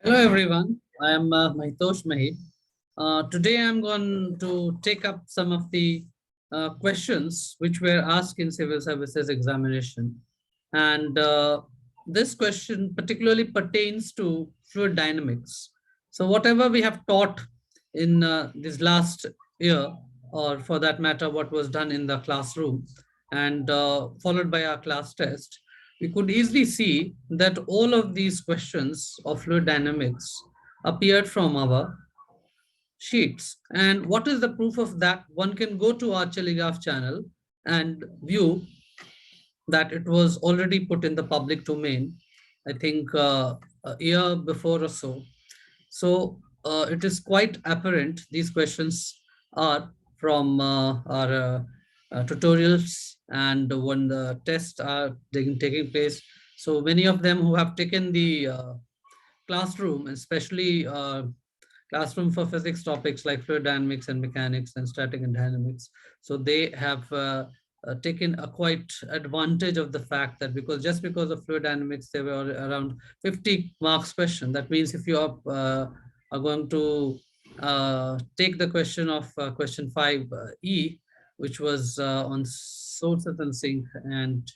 Hello everyone, I am Mahitosh Mahid. Today I'm going to take up some of the questions which were asked in civil services examination. And this question particularly pertains to fluid dynamics. So whatever we have taught in this last year, or for that matter, what was done in the classroom and followed by our class test, we could easily see that all of these questions of fluid dynamics appeared from our sheets. And what is the proof of that? One can go to our Telegraph channel and view that it was already put in the public domain, I think a year before or so. So it is quite apparent these questions are from our tutorials and when the tests are taking place. So many of them who have taken the classroom, especially classroom for physics topics like fluid dynamics and mechanics and static and dynamics. So they have taken a quite advantage of the fact that because of fluid dynamics, there were around 50 marks question. That means if you are going to take the question of question 5E, which was on sources and sink, and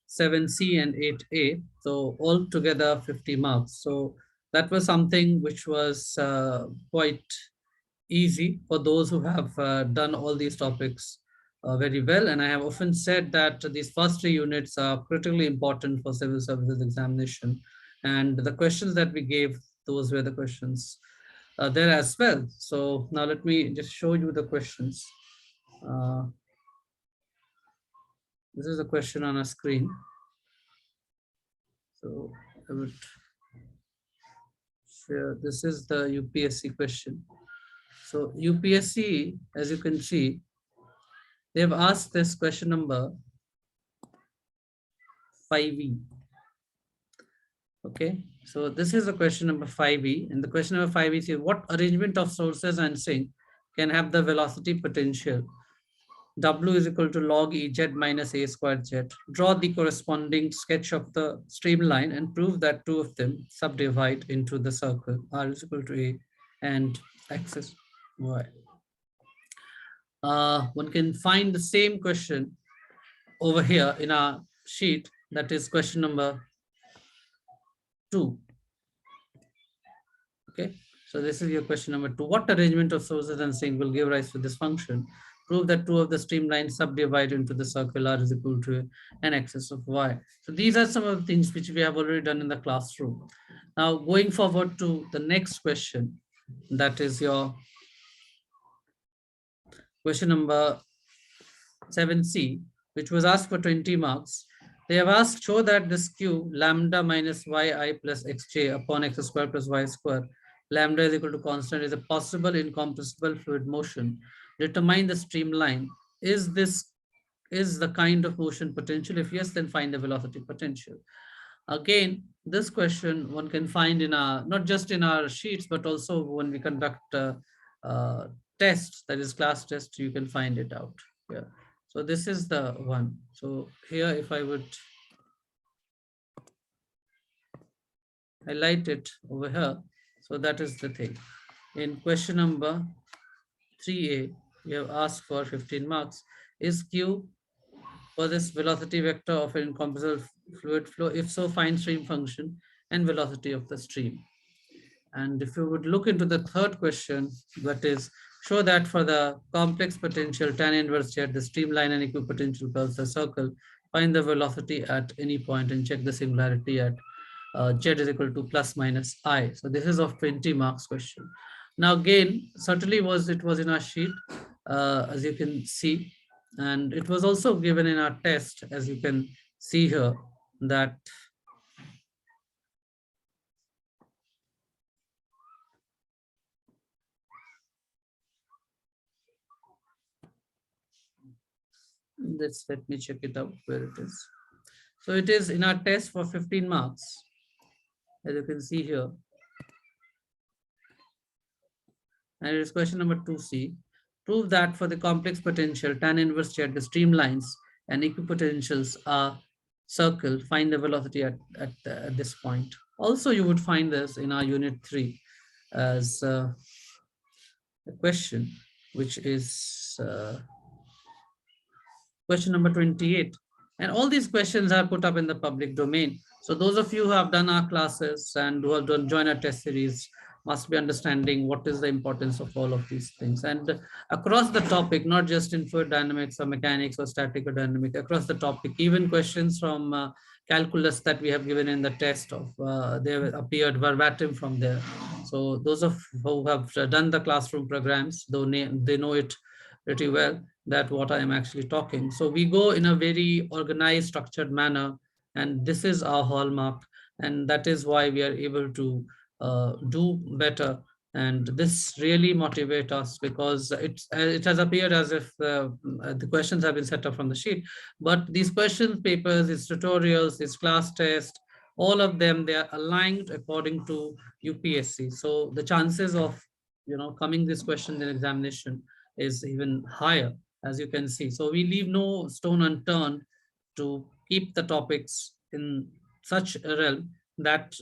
7C and 8A, so altogether 50 marks. So that was something which was quite easy for those who have done all these topics very well. And I have often said that these first three units are critically important for civil services examination. And the questions that we gave, those were the questions there as well. So now let me just show you the questions. Uh, this is a question on a screen. So I would share, this is the UPSC question. So UPSC, as you can see, they have asked this question number 5E. Okay, so this is the question number 5E, and the question number 5E says, what arrangement of sources and sink can have the velocity potential W is equal to log Ez minus A squared Z? Draw the corresponding sketch of the streamline and prove that two of them subdivide into the circle R is equal to A and axis Y. One can find the same question over here in our sheet, that is question number 2. Okay, so this is your question number 2. What arrangement of sources and sink will give rise to this function? Prove that two of the streamlines subdivide into the circle R is equal to an axis of Y. So these are some of the things which we have already done in the classroom. Now going forward to the next question, that is your question number 7C, which was asked for 20 marks. They have asked, show that this q lambda minus yi plus xj upon x square plus y square, lambda is equal to constant, is a possible incompressible fluid motion. Determine the streamline. Is the kind of motion potential? If yes, then find the velocity potential. Again, this question one can find in our, not just in our sheets, but also when we conduct tests, that is class test, you can find it out. Yeah. So this is the one. So here, if I would highlight it over here, so that is the thing. In question number 3A, we have asked for 15 marks. Is Q for this velocity vector of an incompressible fluid flow? If so, find stream function and velocity of the stream. And if you would look into the third question, that is, show that for the complex potential tan inverse Z, the streamline and equipotential curves the circle, find the velocity at any point and check the singularity at Z is equal to plus minus I. So this is of 20 marks question. Now again, certainly it was in our sheet, as you can see, and it was also given in our test, as you can see here, that let me check it out where it is. So it is in our test for 15 marks, as you can see here. And it is question number 2C. Prove that for the complex potential tan inverse Z, the streamlines and equipotentials are circle, find the velocity at this point. Also, you would find this in our unit 3 as a question, which is question number 28. And all these questions are put up in the public domain. So those of you who have done our classes and who have done join our test series must be understanding what is the importance of all of these things. And across the topic, not just in fluid dynamics or mechanics or static or dynamic, across the topic, even questions from calculus that we have given in the test of, they have appeared verbatim from there. So those of who have done the classroom programs, though they know it pretty well, that what I am actually talking. So we go in a very organized, structured manner, and this is our hallmark, and that is why we are able to do better. And this really motivates us because it has appeared as if the questions have been set up from the sheet, but these question papers, its tutorials, its class test, all of them, they are aligned according to UPSC. So the chances of coming this question in examination is even higher, as you can see. So we leave no stone unturned to keep the topics in such a realm that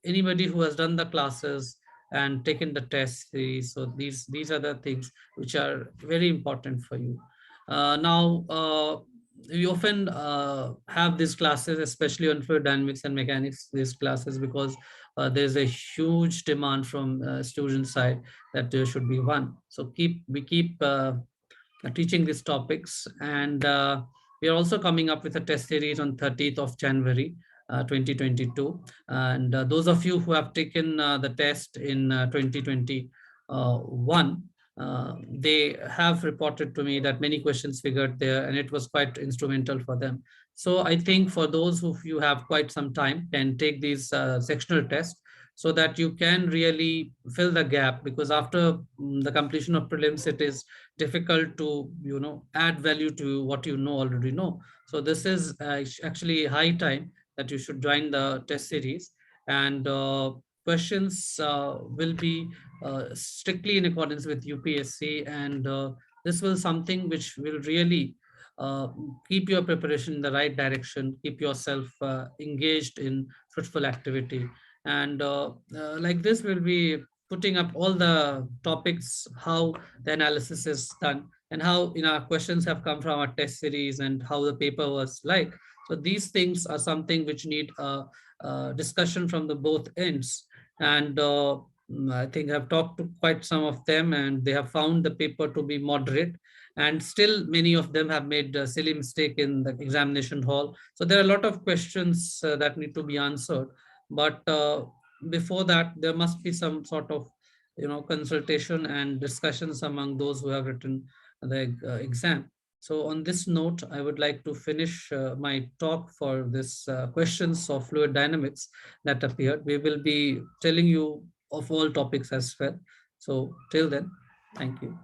anybody who has done the classes and taken the test series, so these are the things which are very important for you. Now, we often have these classes, especially on fluid dynamics and mechanics, these classes, because there's a huge demand from student side that there should be one. So we keep teaching these topics. And we are also coming up with a test series on 30th of January 2022. And those of you who have taken the test in 2021, they have reported to me that many questions figured there, and it was quite instrumental for them. So I think for those who you have quite some time, can take these sectional tests so that you can really fill the gap, because after the completion of prelims, it is difficult to add value to what you already know. So this is actually high time that you should join the test series. And questions will be strictly in accordance with UPSC, and this will something which will really uh, keep your preparation in the right direction, keep yourself engaged in fruitful activity. And like this, will be putting up all the topics, how the analysis is done, and how questions have come from our test series, and how the paper was like. So these things are something which need a discussion from the both ends. And I think I've talked to quite some of them, and they have found the paper to be moderate. And still, many of them have made a silly mistake in the examination hall. So there are a lot of questions that need to be answered. But before that, there must be some sort of consultation and discussions among those who have written the exam. So on this note, I would like to finish my talk for this questions of fluid dynamics that appeared. We will be telling you of all topics as well. So till then, thank you.